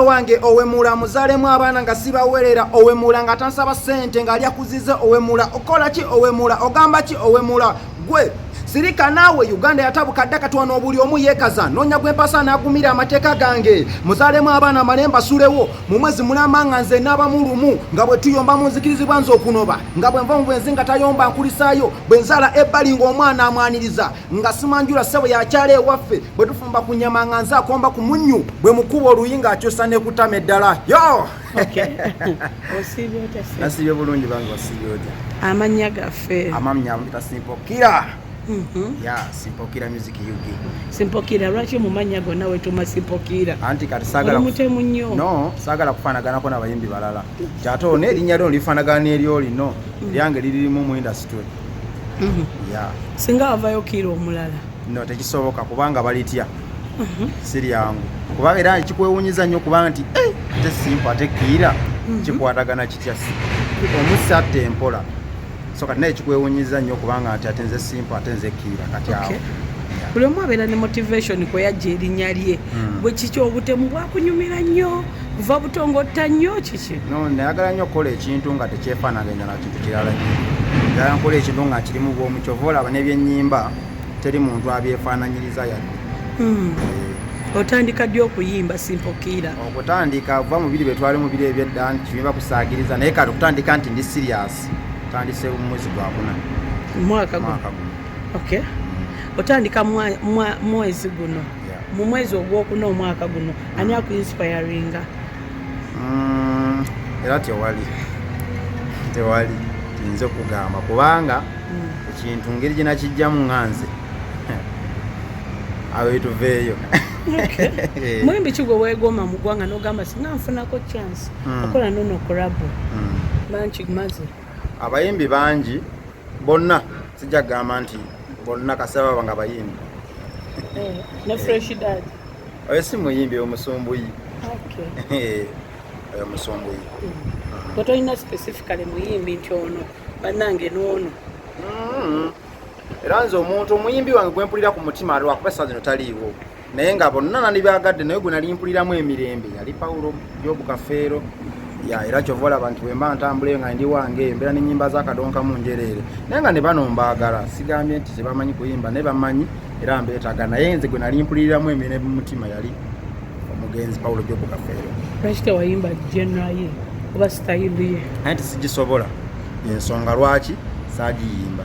wange owemula muzalemu abaana nga sibawerera owemula nga tansaba sente nga lyakuzize owemula okola ki owemula ogamba ki owemula gwe sirika nawe Uganda yatabukadde katwano obuli omu yekaza nonya gwempasa nagumira amateeka gange muzalemu abaana malemba sulewo mu mwezi mulama nga nze n'abamulumu nga bwe tuyomba mu nzikirizibwa nze okunoba nga bwe nva mu bwenzi nga tayomba nkulisaayo bwe nzala ebbali ng'omwana amwaniriza nga simanjula ssebo yakyala ewaffe bwe tufumba ku nyama nga nze akomba ku munnyu bwe mukuba oluyinga akyusa ne kutama eddala yo nasibye bulungi bange wasibye otya amannya gaffe amamnya mpita Simpokira ya Simpokira music yugi Simpokira lwaki mumanya gonna wetuma Simpokira anti kati sagala mutemu nnyo no sagala kufaanaganako n'abayimbi balala kyate ono erinnya lyo lifaanagana eryo lino lyange lirimu mu industry ya singa wavayo Kira omulala no tekisoboka kubanga balitya siri yangu kubanga era kikwewunyiza nnyo kubanga nti ate Simpo ate Kira kikwatagana kitya omusi atte empola so kati naye kikwewunyiza nnyo kubanga nti ate nze Simpo ate nze Kira kati awo buli omu abeera ne motivation kwe yajja erinnya lye bwe kiki obutemu bwakunyumira nnyo kuva butongotta nnyo kiki no nayagala nnyo okukola ekintu nga tekyefaanaganya na kintu kirala njagala nkola ekintu nga kirimu bw'omu kyova olaba n'ebyennyimba teri muntu abyefaananyiriza yadde otandika ddi okuyimba Simpokira okutandika va mu biri betwali mu biri ebyedda kibimba kusaagiriza naye kati okutandika nti ndi serious tandise mu mwezi gwa kuna mwaka guno okay otandika mwezi guno mu mwezi ogwokuna omwaka guno ani akuinspiringa era tewali tinze kugamba kubanga ekintu ngeri gye nakijjamu nganze awe tuveeyo muyimbi kigwe weegoma mu ggwanga n'ogamba singa nfunako chance okola nono kolabo manchi maze abayimbi bangi bonna sijja kugamba nti bonna kasaba banga bayimbi ne fresh dad oyo si muyimbi omusumbuyi oyo musumbuyi tolina specifically muyimbi nti ono bannange n'ono era nze omuntu omuyimbi wange gwempulira ku mutima lwakuba essa zino taliiwo naye nga bonna nandibyagadde naye gwe nali mpuliramu emirembe yali Pawulo Byobukafeero era kyova olaba nti bwemba ntambuleyo nga ndi wange embeera n'ennyimba z'akadonkamu njereere naye nga ne bano mbaagala sigambye nti tebamanyi kuyimba naye bamanyi era mbeetaaga naye nze gwe nali mpuliramu emirembe mu mutima yali omugenzi Pawulo Byobukafeero lwaki tewayimba generaye oba sitayiri ye naye tisigisobola ensonga lwaki saagiyimba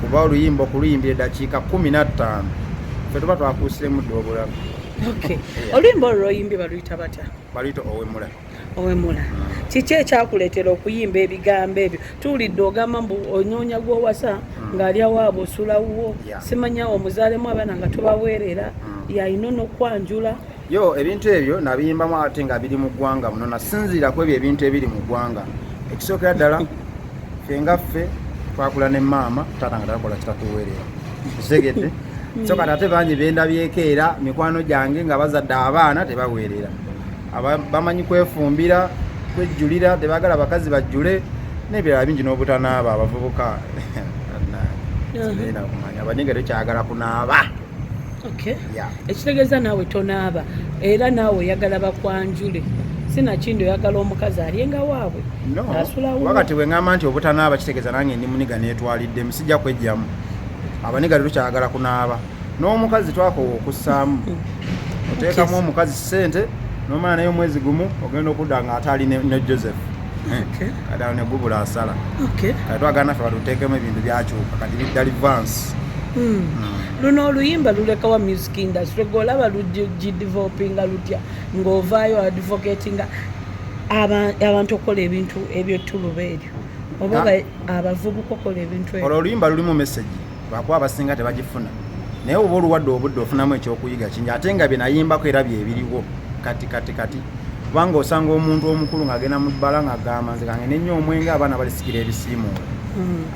kuba oluyimba okuluyimbira eddakiika 15 ffe tuba twakuusiremu dde obulamu oluyimba olwo lwoyimbye baluyita batya baluyita owemula kiki ekyakuleetera okuyimba ebigambo ebyo tuwulidde ogamba mbu onoonya gw'owasa ng'ali awaabo osulawo simanyawo omuzaalemu abaana nga tubaweerera yayina n'okwanjula yo ebintu ebyo nabiyimbamu ate nga biri mu ggwanga muno nasinziira ku ebyo ebintu ebiri mu ggwanga ekisookera ddala ffe nga ffe twakula ne maama taata nga talakola kitatuweerera kitegedde so kati ate bangi bendabyeko era mikwano gyange nga bazadde abaana tebaweerera bamanyi kwefumbira kwejjulira tebagala bakazi bajjule n'ebirala bingi n'obutanaaba abavubuka kumanya abanyenga tekyagala kunaaba ekitegeeza naawe tonaaba era naawe oyagala bakwanjule sinakindi oyagala omukazi alyenga waabwe asulawo wakati weŋŋamba nti obutanaaba kitegeeza nange ndi muniga neetwalidde musijja kwejjamu abaniga tetukyagala kunaaba n'omukazi twakowa okussaamu oteekamu omukazi Sente n'omala naye omwezi gumu ogenda okudda nga ate ali ne Joseph kati awo ne gubula asala kati twagala naffe batuteekemu ebintu byakyuka kati biddali vansi luno oluyimba lulekawa music industry golaba lugidevelopinga lutya ng'ovaayo advocatinga abantu okukola ebintu ebyetuluba eryo oba abavubuka okukola ebintu ebyo olwo oluyimba lulimu message lwakuba abasinga tebagifuna naye oba oluwadde obudde ofunamu ekyokuyiga kingi ate nga bye nayimbako era byebiriwo kati kubanga osanga omuntu omukulu ng'agenda mu bbala ng'agamba nze kange nennyo omwenge abaana balisikira ebisiimuula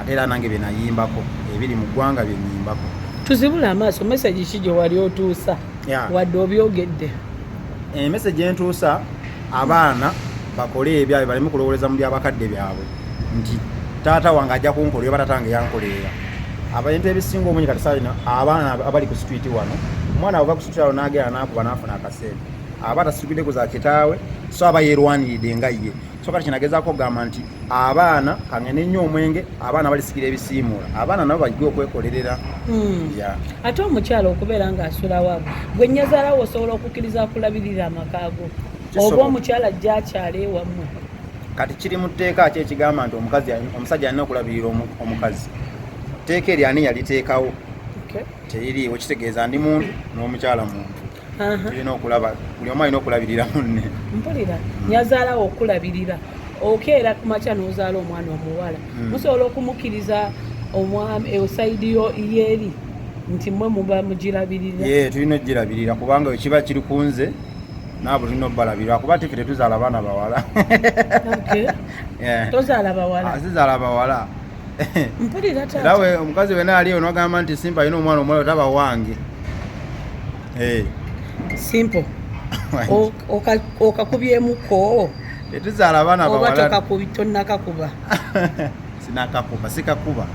ate era nange bye nayimbako ebiri mu ggwanga bye nyimbako tuzibula amaaso message ki gye wali otuusa wadde obyogedde message entuusa abaana bakole ebyabwe baleme kulowoleza mu byabakadde byabwe nti taata wange ajja kunkolera oba taata wange yankolerera abantu ebisinga omunyi kati saalina abaana abali ku street wano omwana ava ku street wano n'agenda n'akuba n'afuna akasente aba tasibide ku za kitaawe so aba yerwaniride nga ye so kati kinagezaako okugamba nti abaana kangene nnyo omwenge abaana balisikira ebisiimuula abaana nabo bajja okwekolerera ate omukyala okubeera ng'asula waabwe gwe nnyazaalawo osobola okukkiriza kulabirira amakaago oba omukyala ajja akyala ewammwe kati kiri mu tteeka ki ekigamba nti omusajja alina okulabirira omukazi tteeka eri ani yaliteekawo teririiwo kitegeeza ndi muntu n'omukyala muntu tulina okulaba buli omu alina okulabirira munne mpulira nyazaalawo okulabirira okeera ku makya n'ozaala omwana omuwala musobola okumukkiriza omwami esayidi yeeri nti mmwe muba mugirabirira tulina okugirabirira kubanga ekiba kiri ku nze naabo tulina obbalabirira kuba tife tetuzaala baana bawala tozaala bawala zizaala bawala mpulira era we omukazi wena aliyo nogamba nti Simba alina omwana omuwala taba wange simple okakubyemuko tetuzaala abaana bawala oba tonnakakuba sinakakuba sikakuba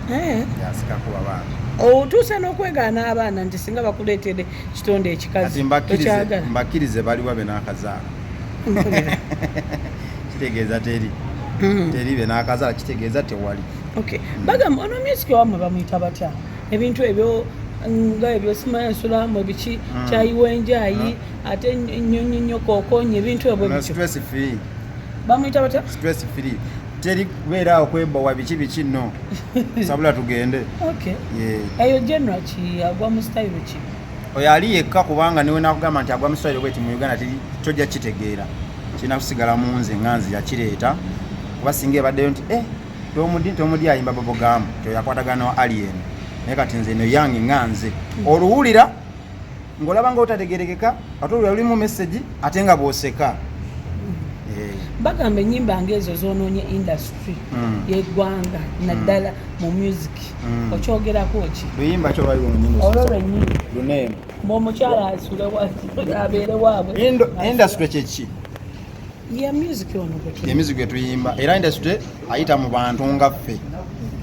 sikakuba baana otuusa n'okwegaana abaana nti singa bakuleetedde kitonde ekikazi mbakkirize baliwa be n'akazaala kitegeeza teri be n'akazaala kitegeeza tewali bagamba ono musiki wamwe bamuyita batya ebintu ebyo nga ebyo simanya nsulamu biki kyayiwenjayi ate nnyonnyonnyo kookonye ebintu ebyo stress free bamuyita batya stress free teri kubeera okwebbawa biki nno sabula tugende eyo general ki agwa mu style ki oyo ali yekka kubanga niwe nakugamba nti agwa mu style bweti mu Uganda tojja kitegeera kirina kusigala mu nze nga nze yakireeta kuba singa ebaddeyo nti tomudi ayimba babogamu yakwatagana wa alien naye kati nze eno yange nga nze oluwulira ng'olaba nga otategerekeka ate olulira lulimu message ate nga bw'oseka bagamba ennyimba ng'ezo zoonoonye industry y'eggwanga naddala mu music okyogerako ki luyimba kyo lwali olwo lwennyini luneemu omukyala asule abeere waabwe industry kyeki ya music music etuyimba era industry ayita mu bantu nga ffe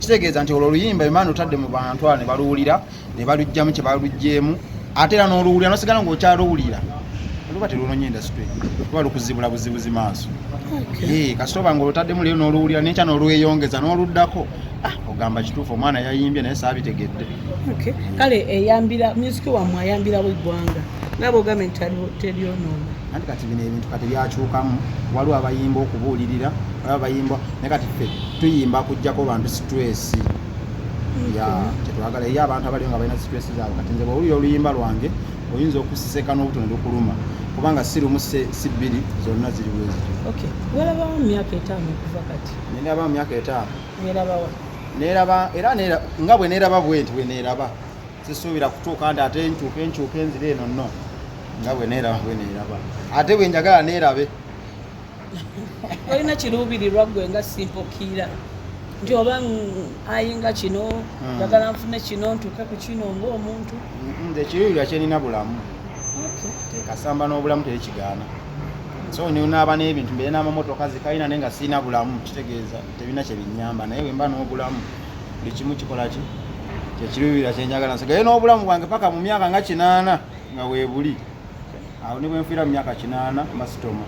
kitegeeza nti olwo oluyimba emana otadde mu bantu ne baluwulira ne balugjamu kye balugjeemu ate era n'oluwulira nosigala ng'okyaluwulira luba terunonye industry kuba lukuzibula buzibuzi maaso kasita oba ng'olutaddemu leero n'oluwulira nekya n'olweyongeza n'oluddako ogamba kituufu omwana yayimbye naye saabitegedde kale eyambira music wammwe ayambirawo eggwanga nga bw'ogambye nti teryonoona anti kati bino ebintu kati byakyukamu waliwo abayimba okubuulirira waliwo abayimba naye kati ffe tuyimba kujjako bantu stress tetwagala eyo abantu abaliyo nga balina stress zaabwe kati nze bw'owulira oluyimba lwange oyinza okusiseka n'obutone lukuluma kubanga si lumu si bbiri zonna ziri bwezityo werabawo mu myaka 5 okuva kati neraba mu myaka 5 werabawa neraba era nga bwe neraba bwenti bwe neraba sisuubira kutuuka nti ate enkyuka enzira eno nno nga bwe neraba ate bwe njagala nerabe olina kiruubirirwa ggwe nga simpokiira nti oba ayinga kino njagala nfune kino ntuuke ku kino ng'omuntu nze ekiruubirwa kyenina bulamu tekasamba n'obulamu terikigaana so ninaaba n'ebintu mbeere n'amamotoka zikalina naye nga sirina bulamu kitegeeza tebina kye binnyamba naye bwe mba n'obulamu buli kimu kikola ki kyekiruubirwa kyenjagala nsigaye n'obulamu bwange paka mu myaka nga 8 nga weebuli awo ne bwe nfiira mu myaka 8 mbasitomo